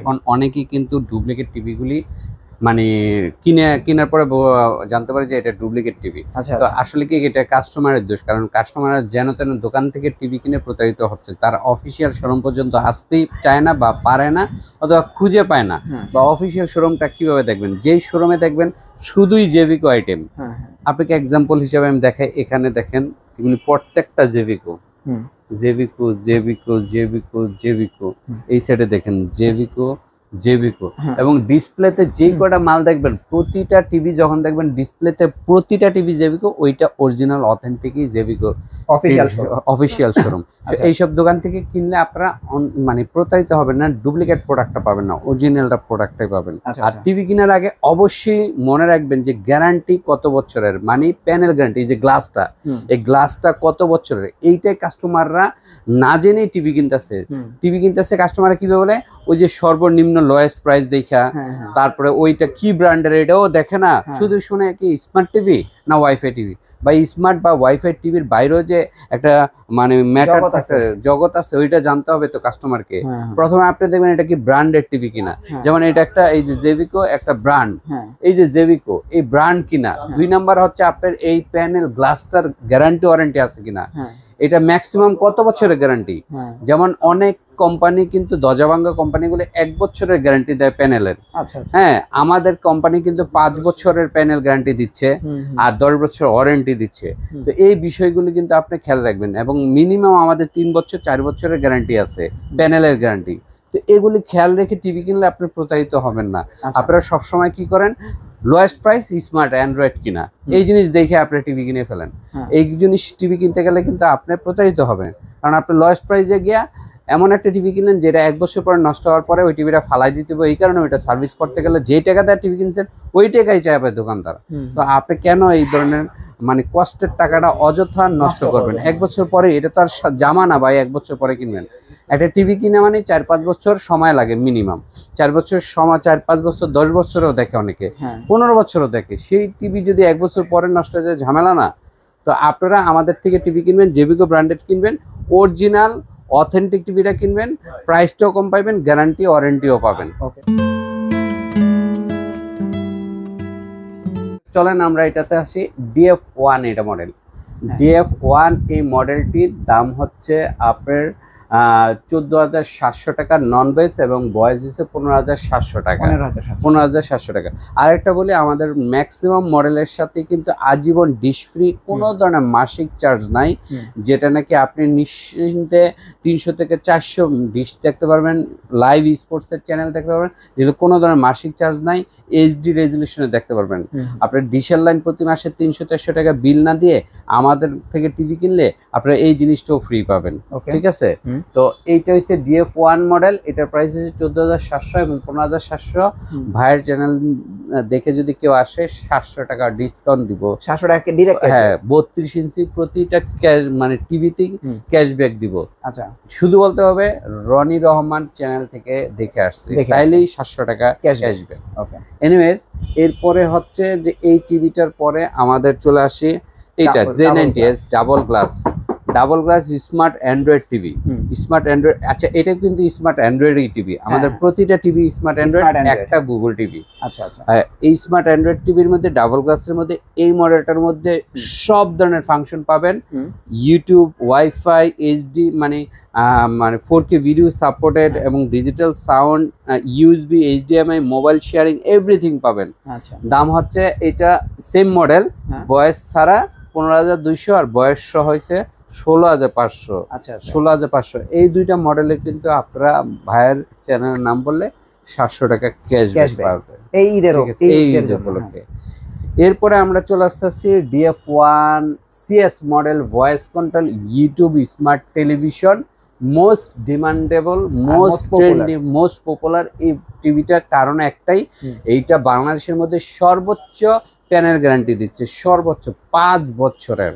এখন অনেকেই কিন্তু ডুপ্লিকেট টিভিগুলি মানে কেনার পরে জানতে পারে যে এটা ডুপ্লিকেট টিভি। আচ্ছা তো আচ্ছা। আসলে কি এটা কাস্টমারের দোষ? কারণ কাস্টমার যেন তেন দোকান থেকে টিভি কিনে প্রতারিত হচ্ছে, তার অফিসিয়াল শোরুম পর্যন্ত আসতেই চায় না বা পারে না, অথবা খুঁজে পায় না। হ্যাঁ বা অফিসিয়াল শোরুমটা কিভাবে দেখবেন? যেই শোরুমে দেখবেন শুধুই জেভিকো আইটেম। হ্যাঁ হ্যাঁ। আপনাকে এক্সাম্পল হিসেবে আমি দেখাই, এখানে দেখেন এগুলি প্রত্যেকটা জেভিকো, হুম জেভিকো জেভিকো জেভিকো জেভিকো। হুম। এই সাইডে দেখেন জেভিকো জেভিকো। হ্যাঁ। এবং ডিসপ্লেতে যেই হুম। কটা মাল দেখবেন, প্রতিটা টিভি যখন দেখবেন ডিসপ্লেতে প্রতিটা টিভি জেভিকো, ওইটা অরিজিনাল অথেন্টিকই জেভিকো অফিসিয়াল শোরুম। Official showroom. আচ্ছা। এইসব দোকান থেকে কিনলে আপনারা মানে প্রতারিত হবেন না, ডুপ্লিকেট প্রোডাক্টটা পাবেন না, অরিজিনালটা প্রোডাক্টটাই পাবেন। আচ্ছা আর আচ্ছা। টিভি কেনার আগে অবশ্যই মনে রাখবেন যে গ্যারান্টি কত বছরের, মানে প্যানেল গ্যারান্টি, যে গ্লাসটা, হুম এই গ্লাসটা কত বছরের, এইটাই কাস্টমাররা না জেনেই টিভি কিনতেছে। হুম। টিভি কিনতেছে কাস্টমাররা কিভাবে বলে, ওই যে সর্বনিম্ন লোয়েস্ট প্রাইস দেখা, হ্যাঁ হ্যাঁ। তারপরে ওইটা কি ব্র্যান্ডের এটাও দেখে না, হ্যাঁ। শুধু শুনে কি স্মার্ট টিভি না ওয়াইফাই টিভি। বা স্মার্ট বা ওয়াইফাই টিভির বাইরেও যে একটা মানে ম্যাটার জগৎ আছে। থাকে, জগৎ আছে, ওইটা জানতে হবে তো কাস্টমারকে। হ্যাঁ হ্যাঁ। প্রথমে আপনি দেখবেন এটা কি ব্র্যান্ডেড টিভি কিনা। হ্যাঁ। যেমন এটা একটা, এই যে জেভিকো একটা ব্র্যান্ড, হ্যাঁ। এই যে জেভিকো এই ব্র্যান্ড কিনা। হ্যাঁ। 2 নাম্বার হচ্ছে আপনার এই প্যানেল গ্লাসটার গ্যারান্টি ওয়ারেন্টি আছে কিনা। হ্যাঁ। এটা ম্যাক্সিমাম কত বছরের গ্যারান্টি। হ্যাঁ। যেমন অনেক কোম্পানি কিন্তু দরজাভাঙ্গা কোম্পানিগুলো 1 বছরের গ্যারান্টি দেয় প্যানেলের। আচ্ছা আচ্ছা। হ্যাঁ, আমাদের কোম্পানি কিন্তু 5 বছরের প্যানেল গ্যারান্টি দিচ্ছে হুম হুম। আর 10 বছর ওয়ারেন্টি দিচ্ছে। হুম। তো এই বিষয়গুলো কিন্তু আপনি খেয়াল রাখবেন, এবং মিনিমাম আমাদের 3 বছর 4 বছরের গ্যারান্টি আছে প্যানেলের গ্যারান্টি। তো এগুলি খেয়াল রেখে টিভি কিনলে আপনি প্রতারিত হবেন না। আচ্ছা। আপনারা সবসময় কি করেন, লোয়েস্ট প্রাইস স্মার্ট অ্যান্ড্রয়েড কিনা, এই জিনিস দেখে আপনি টিভি কিনে ফেলেন। হ্যাঁ। এই জিনিস টিভি কিনতে গেলে কিন্তু আপনি প্রতারিত হবেন, কারণ আপনি লোয়েস্ট প্রাইসে গিয়া এমন একটা টিভি কিনলেন যেটা 1 বছর পরে নষ্ট হওয়ার পরে ওই টিভিটা ফালাই দিতে হবে। এই কারণে ওইটা সার্ভিস করতে গেলে যেই টাকা দিয়ে টিভি কিনছেন ওই টাকাই চাইবে দোকানদার। হুম। তো আপনি কেন এই ধরনের মানে কষ্টের টাকাটা অযথা নষ্ট করবেন? 1 বছর পরে, এটা তো আর জামা না ভাই 1 বছর পরে কিনবেন। একটা টিভি কিনে মানে 4-5 বছর সময় লাগে মিনিমাম। 4 বছর সময়, 4-5 বছর, 10 বছরেও দেখে অনেকে, হ্যাঁ। 15 বছরও দেখে। সেই টিভি যদি 1 বছর পরে নষ্ট হয়ে যায়, ঝামেলা না? তো আপনারা আমাদের থেকে টিভি কিনবেন, জেভিকো ব্র্যান্ডেড কিনবেন, অরিজিনাল অথেন্টিক টিভিটা কিনবেন, প্রাইসটাও কম পাবেন, গ্যারান্টি ওয়ারেন্টিও পাবেন। ওকে। চলেন আমরা এটাতে আসি, DF1 এটা মডেল। হ্যাঁ। DF1 এই মডেলটির দাম হচ্ছে আপনার 14,700 টাকা নন ভয়েস, এবং ভয়েস হচ্ছে 15,700 টাকা। 15,700 টাকা। আরেকটা বলি, আমাদের ম্যাক্সিমাম মডেলের সাথে কিন্তু আজীবন ডিশ ফ্রি, কোনো ধরনের মাসিক চার্জ নাই। যেটা নাকি আপনি নিশ্চিন্তে 300 থেকে 400 ডিশ দেখতে পারবেন, লাইভ স্পোর্টসের চ্যানেল দেখতে পারবেন, যেগুলো কোনো ধরনের মাসিক চার্জ নাই, HD রেজলিউশনে দেখতে পারবেন। আপনার ডিশের লাইন প্রতি মাসে 300-400 টাকা বিল না দিয়ে আমাদের থেকে টিভি কিনলে আপনারা এই জিনিসটাও ফ্রি পাবেন। ঠিক আছে? তো এইটা হচ্ছে DF1 মডেল, এটার প্রাইস হচ্ছে 14,700 এবং 15,700। ভাইয়ের চ্যানেল দেখে যদি কেউ আসে 700 টাকা ডিসকাউন্ট দিব। 700 টাকা ডাইরেক্ট? হ্যাঁ, 32 ইঞ্চি প্রতিটা ক্যাশ মানে টিভিতে ক্যাশব্যাক দিব। আচ্ছা। শুধু বলতে হবে রনি রহমান চ্যানেল থেকে দেখে আসছে, তাইলেই 700 টাকা ক্যাশব্যাক। ওকে। এনিওয়েজ, এরপরে হচ্ছে যে এই টিভিটার পরে আমাদের চলে আসে এইটা Z90S double glass smart Android TV. Smart Android, আচ্ছা এটা কিন্তু স্মার্ট অ্যান্ড্রয়েডই টিভি। আমাদের প্রতিটা টিভি স্মার্ট অ্যান্ড্রয়েড, একটা গুগল টিভি। আচ্ছা আচ্ছা। এই স্মার্ট অ্যান্ড্রয়েড টিভির মধ্যে ডাবল গ্লাসের মধ্যে এই মডেলটার মধ্যে সব ধরনের ফাংশন পাবেন। ইউটিউব, ওয়াইফাই, HD মানে 4K ভিডিও সাপোর্টেড, এবং digital sound, USB, HDMI, mobile sharing, everything পাবেন। দাম হচ্ছে এটা সেম মডেল, বয়স ছাড়া 15,200 আর বয়স সহ হয়েছে 16,500। 16,500 এই দুইটা মডেলে কিন্তু আপনারা ভাইয়ের চ্যানেলের নাম বললে 700 টাকা ক্যাশব্যাক পাবেন এই ঈদের উপলক্ষে। এরপরে আমরা চলে আসতেছি DF1 CS model voice control YouTube smart television, most demandable, most trendy, most popular এই টিভিটার কারণ একটাই, এইটা বাংলাদেশের মধ্যে সর্বোচ্চ প্যানেল গ্যারান্টি দিচ্ছে, সর্বোচ্চ 5 বছরের।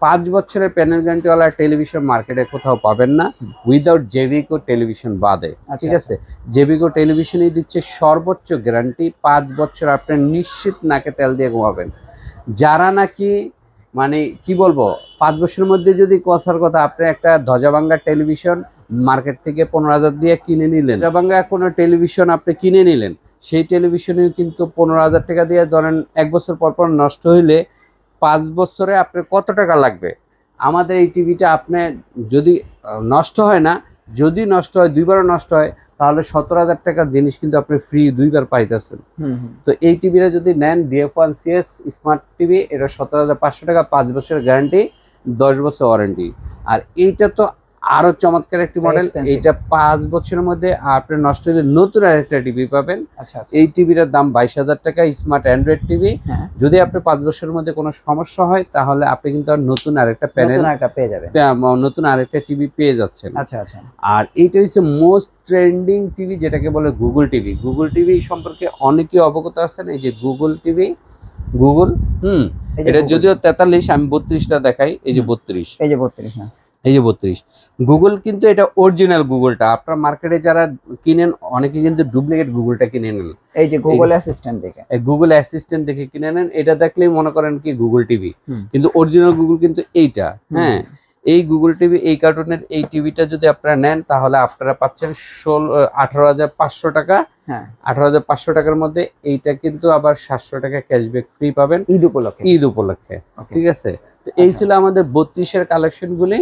5 বছরের প্যানেল গ্যারান্টিওয়ালা টেলিভিশন মার্কেটে কোথাও পাবেন না, উইদাউট জেভিকো টেলিভিশন বাদে। ঠিক আছে? জেভিকো টেলিভিশনই দিচ্ছে সর্বোচ্চ গ্যারান্টি, 5 বছর আপনি নিশ্চিত নাকে তেল দিয়ে ঘুমাবেন। যারা নাকি মানে কি বলবো, 5 বছরের মধ্যে যদি কথার কথা আপনি একটা ধ্বজাভাঙ্গা টেলিভিশন মার্কেট থেকে 15,000 দিয়ে কিনে নিলেন, বাংলা কোনো টেলিভিশন আপনি কিনে নিলেন, সেই টেলিভিশনেও কিন্তু 15,000 টাকা দিয়ে ধরেন 1 বছর পর পর নষ্ট হইলে 5 বছরে আপনার কত টাকা লাগবে? আমাদের এই টিভিটা আপনি যদি নষ্ট হয় না, যদি নষ্ট হয় 2বারও নষ্ট হয়, তাহলে 17,000 টাকার জিনিস কিন্তু আপনি ফ্রি 2বার পাইতেছেন। তো এই টিভিটা যদি নেন DF1CS স্মার্ট টিভি, এটা 17,500 টাকা, 5 বছরের গ্যারান্টি, 10 বছর ওয়ারেন্টি। আর এইটা তো আরো চমৎকার একটি মডেল, এইটা 5 বছরের মধ্যে আপনি নষ্ট হলে নতুন আরেকটা টিভি পাবেন। এই টিভিটার দাম 22,000 টাকা, স্মার্ট অ্যান্ড্রয়েড টিভি। যদি আপনি 5 বছরের মধ্যে কোনো সমস্যা হয়, তাহলে আপনি কিন্তু আর নতুন আরেকটা প্যানেল পেয়ে যাবেন, নতুন আরেকটা টিভি পেয়ে যাচ্ছেন। আচ্ছা আচ্ছা। আর এইটা হচ্ছে মোস্ট ট্রেন্ডিং টিভি, যেটাকে বলে গুগল টিভি। গুগল টিভি সম্পর্কে অনেকেই অবগত আছেন। এই যে গুগল টিভি, গুগল এটা যদিও 43, আমি 32টা দেখাই। এই যে 32, এই যে 32, হ্যাঁ এই যে 32 গুগল, কিন্তু এটা অরিজিনাল গুগলটা। আপনার মার্কেটে যারা কিনেন, অনেকে কিন্তু ডুপ্লিকেট গুগলটা কিনে নেন, এই যে গুগল অ্যাসিস্ট্যান্ট দেখে, গুগল অ্যাসিস্ট্যান্ট দেখে কিনে নেন। এটা দেখলেই মনে করেন কি গুগল টিভি, কিন্তু অরিজিনাল গুগল কিন্তু এইটা। হ্যাঁ, এই গুগল টিভি, এই কার্টুনের এই টিভিটা যদি আপনারা নেন, তাহলে আপনারা পাচ্ছেন 18,500 টাকা। 18,500 টাকার মধ্যে এইটা কিন্তু আবার 700 টাকা ক্যাশব্যাক ফ্রি পাবেন ঈদ উপলক্ষে। ঠিক আছে, তো এই ছিল আমাদের 32-এর কালেকশন গুলি।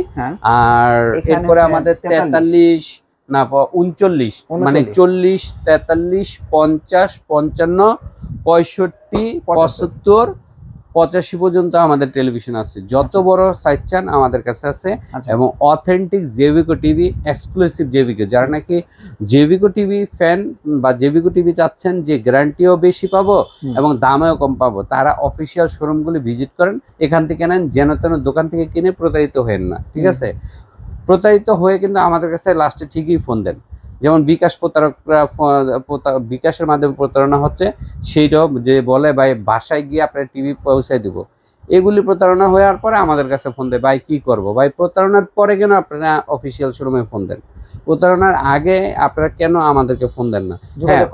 আর এরপরে আমাদের 43 না 39, মানে 40, 43, 50, 55, 65, 75, 85 পর্যন্ত আমাদের টেলিভিশন আছে। যত বড় সাইজ চান আমাদের কাছে আছে। এবং অথেন্টিক জেভিকো টিভি, এক্সক্লুসিভ জেভিকো, যারা নাকি জেভিকো টিভি ফ্যান বা জেভিকো টিভি চাচ্ছেন যে গ্যারান্টিও বেশি পাবো এবং দামেও কম পাবো, তারা অফিসিয়াল শোরুমগুলি ভিজিট করেন, এখান থেকে নেন। যেন তেন দোকান থেকে কিনে প্রতারিত হেন না। ঠিক আছে, প্রতারিত হয়ে কিন্তু আমাদের কাছে লাস্টে ঠিকই ফোন দেন। যেমন বিকাশ প্রতারকরা, বিকাশের মাধ্যমে প্রতারণা হচ্ছে, সেইটাও যে বলে ভাই বাসায় গিয়ে আপনার টিভি পৌঁছায় দিব, এগুলি প্রতারণা হওয়ার পরে আমাদের কাছে ফোন দেয়, ভাই কি করব ভাই? প্রতারণার পরে কেন আপনারা অফিসিয়াল শোরুমে ফোন দেন? প্রতারণার আগে আপনারা কেন আমাদেরকে ফোন দেন না? হ্যাঁ,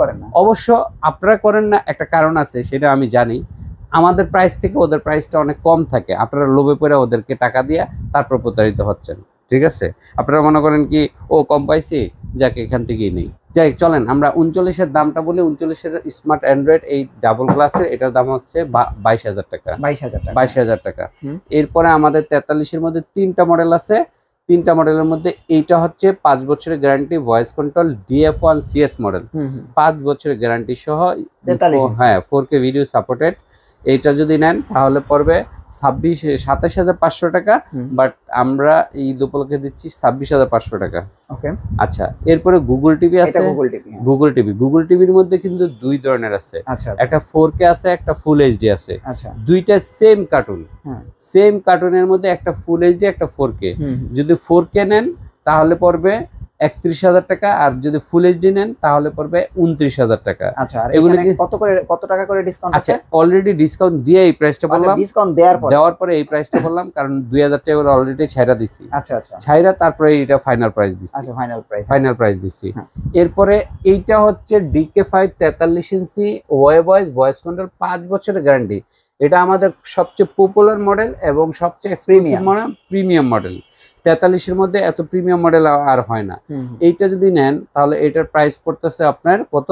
অবশ্য আপনারা করেন না, একটা কারণ আছে, সেটা আমি জানি। আমাদের প্রাইস থেকে ওদের প্রাইসটা অনেক কম থাকে, আপনারা লোভে পড়ে ওদেরকে টাকা দিয়ে তারপর প্রতারিত হচ্ছেন। ঠিক আছে, আপনারা মনে করেন কি ও কম পাইছি, যাকে এখান থেকেই নেই। যাই চলেন আমরা 39-এর দামটা বলি। 39-এর স্মার্ট অ্যান্ড্রয়েড এই ডাবল গ্লাসের, এটার দাম হচ্ছে 22,000 টাকা। 22,000 টাকা। এরপরে আমাদের 43-এর মধ্যে 3টা মডেল আছে। 3টা মডেলের মধ্যে এইটা হচ্ছে 5 বছরের guarantee, voice control, DF1CS model, 5 বছরের গ্যারান্টি সহ। হ্যাঁ, 4K ভিডিও সাপোর্টেড। এইটা যদি নেন তাহলে পড়বে 27,500 টাকা, বাট আমরা ঈদ উপলক্ষে দিচ্ছি 26,500 টাকা। আচ্ছা, এরপরে গুগল টিভি আছে। গুগল টিভির মধ্যে কিন্তু 2 ধরনের আছে, একটা 4K আছে, একটা ফুল এইচডি আছে। দুইটা সেম কার্টুন, সেম কার্টুনের মধ্যে একটা ফুল এইচডি, একটা 4K। যদি 4K নেন তাহলে পড়বে 31,000 টাকা, আর যদি ফুল এইচডি নেন তাহলে পড়বে 29,000 টাকা। এগুলো কত টাকা করে ডিসকাউন্ট আছে? অলরেডি ডিসকাউন্ট দিয়ে এই প্রাইসটা বললাম, ডিসকাউন্ট দেওয়ার পরে এই প্রাইসটা বললাম, কারণ 2,000 টাকা করে অলরেডি ছাইরা দিছি। ছাইরা তারপরে এটা ফাইনাল প্রাইস দিছি। ফাইনাল প্রাইস দিছি। এরপরে এইটা হচ্ছে DK5 43 ইঞ্চি ভয়েস কন্ট্রোল, 5 বছরের গ্যারান্টি। এটা আমাদের সবচেয়ে পপুলার মডেল এবং সবচেয়ে প্রিমিয়াম মডেল। 43-এর মধ্যে এত প্রিমিয়াম মডেল আর হয় না। এইটা যদি নেন তাহলে এটার প্রাইস পড়তেছে আপনার কত?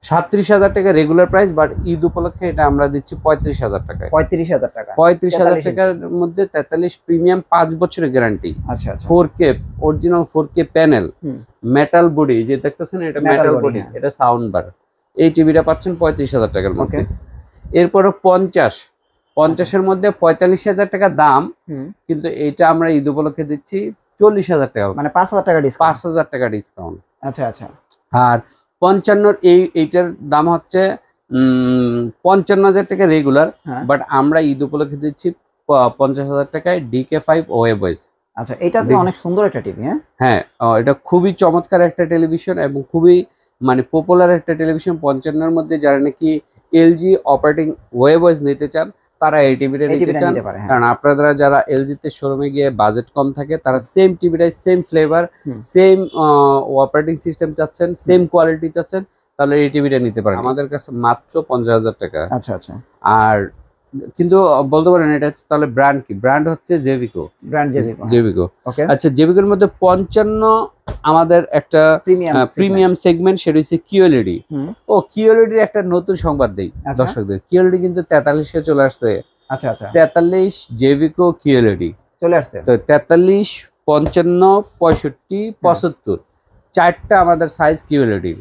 37,000 টাকা রেগুলার প্রাইস, বাট ঈদ উপলক্ষে এটা আমরা দিচ্ছি 35,000 টাকায়। 35,000 টাকার মধ্যে 43 প্রিমিয়াম, 5 বছরের guarantee. 4K original 4K panel, metal body, যে দেখতেছেন এটা মেটাল বডি, এটা সাউন্ড বার। এই টিভিটা পাচ্ছেন 35,000 টাকার মধ্যে। এরপরে 50-এর মধ্যে 45,000 টাকা দাম, কিন্তু এইটা আমরা ঈদ উপলক্ষে দিচ্ছি 40,000 টাকা, মানে 5,000 টাকা ডিসকাউন্ট। 5,000 টাকা ডিসকাউন্ট। আচ্ছা। আর 55-এর এইটার দাম হচ্ছে 55,000 টাকা রেগুলার, বাট আমরা ঈদ উপলক্ষে দিচ্ছি 50,000 টাকায় DK5 ভয়েস। আচ্ছা, এটা তো অনেক সুন্দর একটা টিভি। হ্যাঁ, এটা খুবই চমৎকার একটা টেলিভিশন এবং খুবই মানে পপুলার একটা টেলিভিশন। 55-এর মধ্যে যারা নাকি LG অপারেটিং ভয়েস নিতে চান, তারা এই টিভিটা নিতে চান। কারণ আপনারা যারা LG-তে শোরুমে গিয়ে বাজেট কম থাকে, তারা সেম টিভিটাই, same flavour, same operating system চাচ্ছেন, সেম কোয়ালিটি চাচ্ছেন, তাহলে এই টিভিটা নিতে পারেন। আমাদের কাছে মাত্র 50,000 টাকা। আচ্ছা। আর কিন্তু বলতে পারেন এটা তাহলে ব্র্যান্ড কি? ব্র্যান্ড হচ্ছে জেভিকো। ব্র্যান্ড জেভিকো। জেভিকো। ওকে। আচ্ছা, জেভিকোর মধ্যে 55 আমাদের একটা প্রিমিয়াম সেগমেন্ট, সেটা হচ্ছে কিউএলইডি। ও কিউএলইডির একটা নতুন সংবাদ দেই দর্শকদের। কিউএলইডি কিন্তু 43 এ চলে আসছে। আচ্ছা আচ্ছা, 43 জেভিকো কিউএলইডি চলে আসছে। তো 43, 55, 65, 75 চারটা আমাদের সাইজ কিউএলইডি।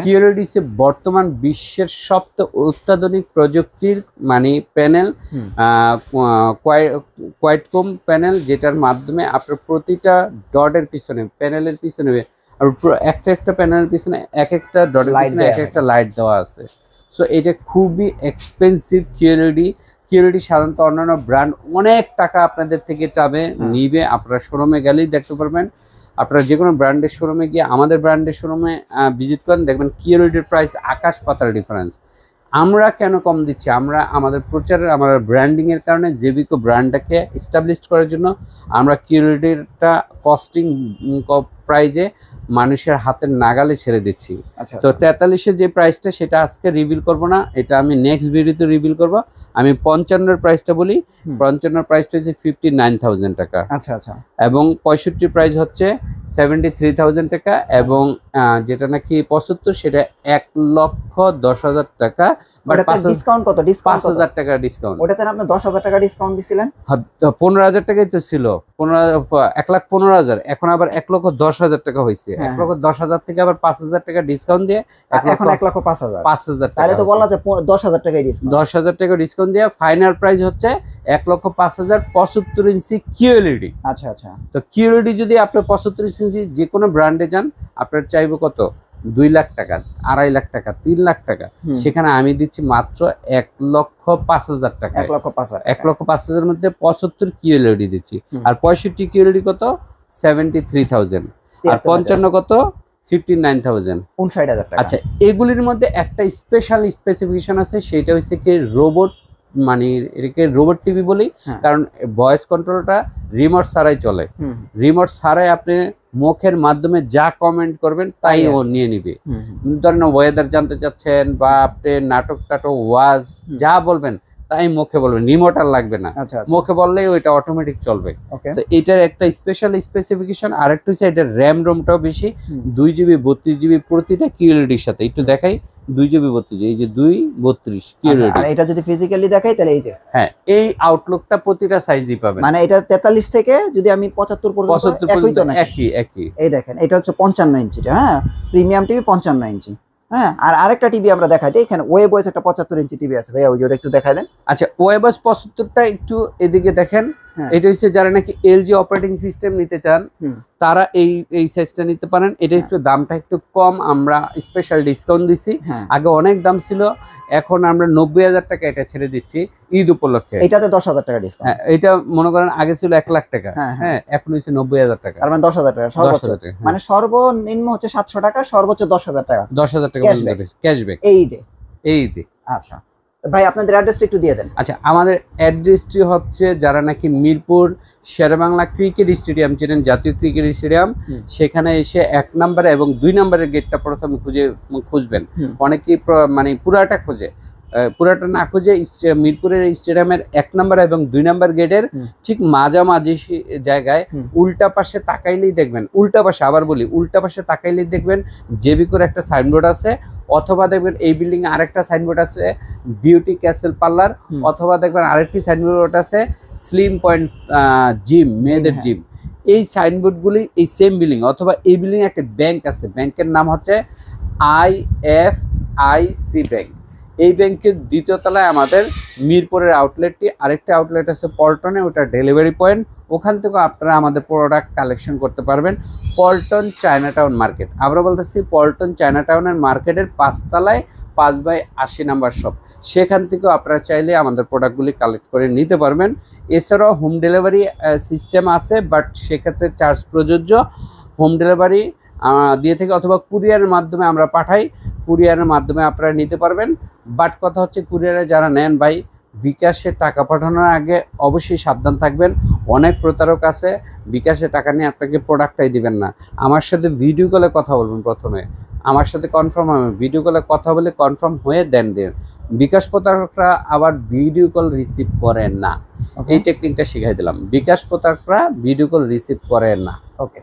কিউএলইডি হচ্ছে বর্তমান বিশ্বের সবচেয়ে অত্যাধুনিক প্রযুক্তির মানে প্যানেল, কোয়াইটকম প্যানেল, যেটার মাধ্যমে আপনার প্রতিটা ডটের পিছনে, প্যানেলের পিছনে আর একটা প্যানেলের পিছনে এক একটা ডটের পিছনে এক একটা লাইট দেওয়া আছে। সো এটা খুবই এক্সপেন্সিভ কিউএলইডি। কিউএলইডি সাধারণত অন্যান্য ব্র্যান্ড অনেক টাকা আপনাদের থেকে চাবে, নিবে। আপনারা শোরুমে গেলেই দেখতে পারবেন। আপনারা যে কোনো ব্র্যান্ডের শোরুমে গিয়ে আমাদের ব্র্যান্ডের শোরুমে ভিজিট করেন, দেখবেন কিউএলইডির প্রাইস আকাশ পাতাল ডিফারেন্স। আমরা কেন কম দিচ্ছি? আমরা আমাদের প্রচারের, আমাদের ব্র্যান্ডিংয়ের কারণে জেভিকো ব্র্যান্ডটাকে এস্টাবলিশ করার জন্য আমরা কিউএলইডিটা কস্টিং প্রাইজে মানুষের হাতের নাগালে ছেড়ে দিচ্ছি। তো 43-এর যে প্রাইসটা সেটা আজকে রিভিল করব না, এটা আমি নেক্সট ভিডিওতে রিভিল করব। আমি 55-এর প্রাইসটা বলি। 55-এর প্রাইসটা হচ্ছে 59,000 টাকা। আচ্ছা আচ্ছা। এবং 65 প্রাইস হচ্ছে 73,000 টাকা। এবং যেটা নাকি 75 সেটা 1,10,000 টাকা। বাট ডিসকাউন্ট কত? 5,000 টাকা ডিসকাউন্ট। ওটাতে আপনি 10,000 টাকা ডিসকাউন্ট দিছিলেন। 15,000 টাকাই তো ছিল। 1,15,000, এখন আবার 1,10,000 টাকা হয়েছে। 1,10,000 থেকে আবার 5,000 টাকা ডিসকাউন্ট দিয়ে এখন 1,05,000 টাকা। তাহলে তো বলা যায় 10,000 টাকাই ডিসকাউন্ট। 10,000 টাকা ডিসকাউন্ট দিয়ে ফাইনাল প্রাইস হচ্ছে 1,05,000 75 ইঞ্চি কিউএলইডি। আচ্ছা আচ্ছা। তো কিউএলইডি যদি আপনি 75 ইঞ্চি যে কোনো ব্র্যান্ডে যান, আপনার চাইবে কত? 2 লাখ টাকা, 2.5 লাখ টাকা, 3 লাখ টাকা। সেখানে আমি দিচ্ছি মাত্র 1,05,000 টাকা। 1,05,000 মধ্যে 75 কিউএলইডি দিচ্ছি। আর 65 কিউএলইডি কত? 73,000। আর 55 কত? 59,000। 59,000 টাকা। আচ্ছা, এগুলির মধ্যে একটা স্পেশাল স্পেসিফিকেশন আছে, সেটা হচ্ছে কি রোবট, মানে এটাকে রোবট টিভি বলি। কারণ ভয়েস কন্ট্রোলটা রিমোট ছাড়াই চলে। রিমোট ছাড়াই আপনি মুখের মাধ্যমে যা কমেন্ট করবেন তাই ও নিয়ে নিবে। ধরেন ওয়েদার জানতে চাচ্ছেন বা আপনি নাটক ওয়াজ যা বলবেন তাই মুখে বলবেন, রিমোট আর লাগবে না। মুখে বললেই ওইটা অটোমেটিক চলবে। তো এটার একটা স্পেশাল স্পেসিফিকেশন। আরেকটা হচ্ছে এটার র্যাম রোমটাও বেশি, 2 জিবি 32 জিবি প্রতিটা কিউএলইডির সাথে। একটু দেখাই 2 জিবি 32, এই যে 2 32 কিউএলইডি। আর এটা যদি ফিজিক্যালি দেখাই তাহলে এই যে, হ্যাঁ, এই আউটলুকটা প্রতিটা সাইজই পাবেন। মানে এটা 43 থেকে যদি আমি 75 পর্যন্ত একই তো না? একই। এই দেখেন, এটা হচ্ছে 55 ইঞ্চিটা। হ্যাঁ, প্রিমিয়াম টিভি 55 ইঞ্চি। হ্যাঁ, আর আরেকটা টিভি আমরা দেখাই দিই। এখানে ওয়েবওয়েস একটা 75 ইঞ্চি টিভি আছে ভাইয়া, ওইটা একটু দেখাই দেন। আচ্ছা, ওয়েবওয়েস 75টা একটু এদিকে দেখেন। এটা হচ্ছে যারা নাকি এলজি অপারেটিং সিস্টেম নিতে চান তারা এই সাইজটা নিতে পারেন। এটা একটু দামটা একটু কম, আমরা স্পেশাল ডিসকাউন্ট দিছি। আগে অনেক দাম ছিল, এখন আমরা 90,000 টাকা এটা ছেড়ে দিচ্ছি ঈদ উপলক্ষে। এটাতে 10,000 টাকা ডিসকাউন্ট। হ্যাঁ, এটা মনে করেন আগে ছিল 1 লাখ টাকা। হ্যাঁ, এখন হচ্ছে 90,000 টাকা। তার মানে 10,000 টাকা সর্বোচ্চ। মানে সর্বনিম্ন হচ্ছে 700 টাকা, সর্বোচ্চ 10,000 টাকা। 10,000 টাকা ক্যাশব্যাক এই দে। আচ্ছা ভাই, আপনাদের অ্যাড্রেসটা একটু দিয়ে দেন। আচ্ছা, আমাদের অ্যাড্রেসটি হচ্ছে যারা নাকি মিরপুর শেরেবাংলা ক্রিকেট স্টেডিয়াম চেনেন, জাতীয় ক্রিকেট স্টেডিয়াম, সেখানে এসে 1 নম্বরে এবং 2 নম্বরের গেটটা প্রথমে খুঁজবেন। অনেকেই মানে পুরাটা খোঁজে, পুরাটা না খুঁজে মিরপুরের স্টেডিয়ামের 1 নম্বর এবং 2 নম্বর গেটের ঠিক মাঝামাঝি জায়গায় উল্টা পাশে তাকাইলেই দেখবেন, উল্টা পাশে আবার বলি, উল্টা পাশে তাকাইলেই দেখবেন জেভিকোর একটা সাইনবোর্ড আছে, অথবা দেখবেন এই বিল্ডিং এ আরেকটা সাইনবোর্ড আছে বিউটি ক্যাসেল পার্লার, অথবা দেখবেন আরেকটি সাইনবোর্ড আছে স্লিম পয়েন্ট জিম, মেয়েদের জিম। এই সাইনবোর্ডগুলি এই সেম বিল্ডিং, অথবা এই বিল্ডিং একটা ব্যাংক আছে, ব্যাংকের নাম হচ্ছে IFIC ব্যাংক। এই ব্যাংকের 2য় তলায় আমাদের মিরপুরের আউটলেটটি। আরেকটা আউটলেট আছে পল্টনে, ওটা ডেলিভারি পয়েন্ট। ওখান থেকে আপনারা আমাদের প্রোডাক্ট কালেকশন করতে পারবেন। পল্টন চায়নাটাউন মার্কেট, আমরা বলতেছি পল্টন চায়নাটাউনের মার্কেটের 5 তলায় 5/80 নাম্বার শপ। সেখান থেকেও আপনারা চাইলে আমাদের প্রোডাক্টগুলি কালেক্ট করে নিতে পারবেন। এছাড়াও হোম ডেলিভারি সিস্টেম আছে, বাট সেক্ষেত্রে চার্জ প্রযোজ্য। হোম ডেলিভারি দিয়ে থেকে অথবা কুরিয়ারের মাধ্যমে আমরা পাঠাই, কুরিয়ারের মাধ্যমে আপনারা নিতে পারবেন। বাট কথা হচ্ছে, কুরিয়ারে যারা নেন ভাই, বিকাশে টাকা পাঠানোর আগে অবশ্যই সাবধান থাকবেন। অনেক প্রতারক আছে, বিকাশে টাকা নিয়ে আপনাকে প্রোডাক্টটাই দিবেন না। আমার সাথে ভিডিও কলে কথা বলবেন প্রথমে, আমার সাথে কনফার্ম হবে, ভিডিও কলে কথা বলে কনফার্ম হয়ে দেন দেন। বিকাশ প্রতারকরা আবার ভিডিও কল রিসিভ করে না, এই টেকনিকটা শিখাই দিলাম। বিকাশ প্রতারকরা ভিডিও কল রিসিভ করে না। ওকে।